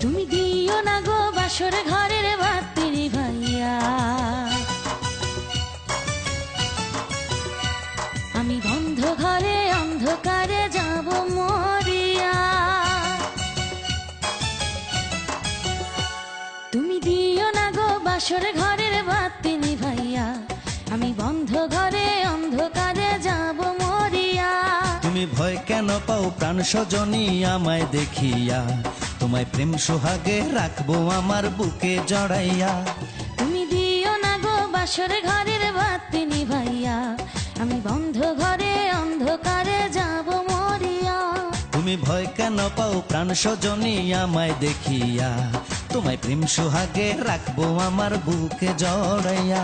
তুমি দিও না গো বাসর ঘরের বাতি নিভাইয়া, আমি বন্ধ ঘরে অন্ধকারে যাব মরিয়া। তুমি দিও না গো বাসর ঘরের বাতি নিভাইয়া, আমি বন্ধ ঘরে অন্ধকারে যাব মরিয়া। তুমি ভয় কেন পাও প্রাণ সজনী আমায় দেখিয়া, তোমায় প্রেম সোহাগে রাখবো আমার বুকে জড়াইয়া। তুমি দিও না গো বাসর ঘরের বাতি নিভাইয়া, আমি বন্ধ ঘরে অন্ধকারে যাব মরিয়া। তুমি ভয় কেন পাও প্রাণ সজনী আমায় দেখিয়া, তোমায় প্রেম সোহাগে রাখবো আমার বুকে জড়াইয়া।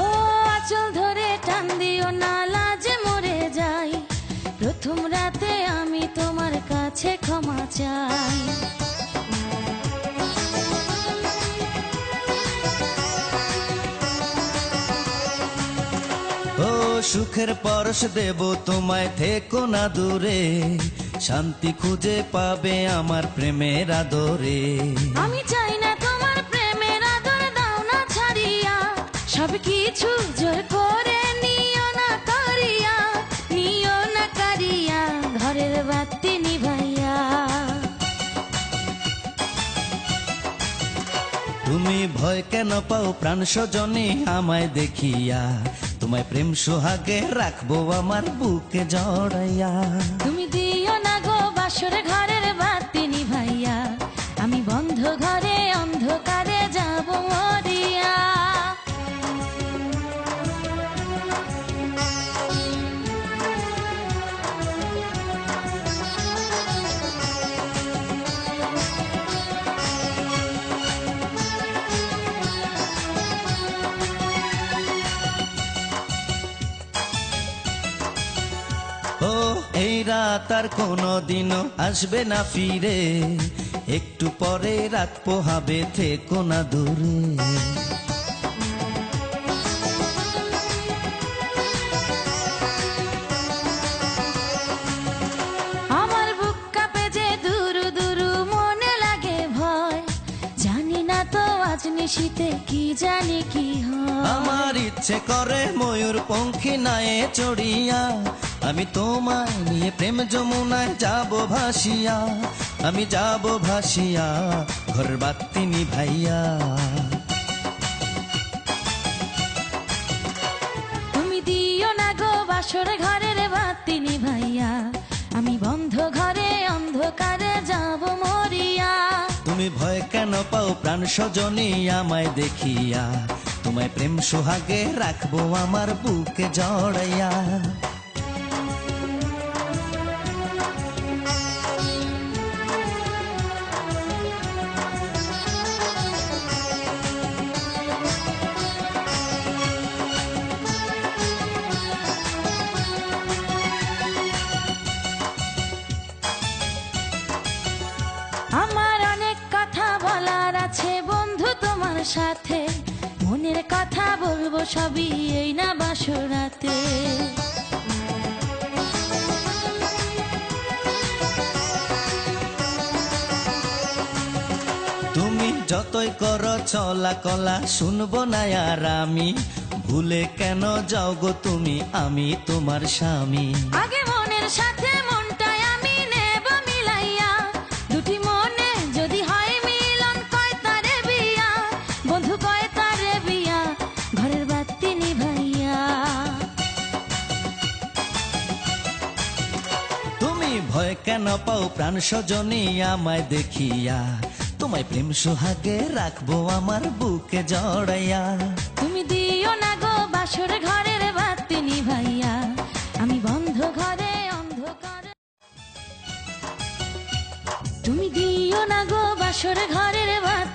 ও আঁচল ধরে টান দিও না, লাজে মরে যাই। প্রথম রাতে আমি তোমার কাছে ক্ষমা চাই। ও সুখের পরশ দেব তোমায়, থেকো না দূরে, শান্তি খুঁজে পাবে আমার প্রেমের আদরে। আমি চাই না তোমার প্রেমের আদর, দাও না ছাড়িয়া, সব কিছু জোর করে নিও না কারিয়া, নিও না কারিয়া ঘরের বাতি নিভাইয়া। তুমি ভয় কেন পাও প্রাণ সজনী আমায় দেখিয়া, তোমায় প্রেম সোহাগে রাখবো আমার বুকে জড়াইয়া। তুমি দিও না গো বাসর ঘরের বাতি নিভাইয়া, আমি বন্ধ ঘরে অন্ধকারে যাব মরিয়া। ও এই রাত আর কোনো দিনও আসবে না ফিরে, একটু পরে রাত পোহাবে, থেকো না দূরে। আমার বুক কাঁপে যে দুরু দুরু, মনে লাগে ভয়, জানি না তো আজ নিশীতে কি জানি কি হয়। আমার ইচ্ছে করে ময়ূর পঙ্খী নায়ে চড়িয়া, আমি তোমায় নিয়ে প্রেম যমুনায় যাব ভাসিয়া, আমি যাব ভাসিয়া ঘরের বাতি নিভাইয়া। তুমি দিও না গো বাসর ঘরের বাতি নিভাইয়া, আমি বন্ধ ঘরে অন্ধকারে যাব মরিয়া। তুমি ভয় কেন পাও প্রাণ সজনী আমায় দেখিয়া, তোমায় প্রেম সোহাগে রাখবো আমার বুকে জড়াইয়া। আমার অনেক কথা বলার আছে বন্ধু তোমার সাথে, মনের কথা বলবো সবই এই না বাসরাতে। তুমি যতই করো চলা কলা, শুনবো না আর আমি, ভুলে কেন যাও গো তুমি, আমি তোমার স্বামী। আগে মনের সাথে মনটাই আমি নেব মিলাইয়া, দুটি মনে যদি হয় মিলন, কয় তারে বিয়া বন্ধু, কয় তারে বিয়া ঘরের বাতি নিভাইয়া। তুমি ভয় কেন পাও প্রাণ সজনী আমায় দেখিয়া, তোমায় প্রেম সোহাগে রাখবো আমার বুকে জড়াইয়া। তুমি দিও না গো বাসর ঘরের বাতি নিভাইয়া, আমি বন্ধ ঘরে অন্ধকারে। তুমি দিও না গো বাসর ঘরের বাতি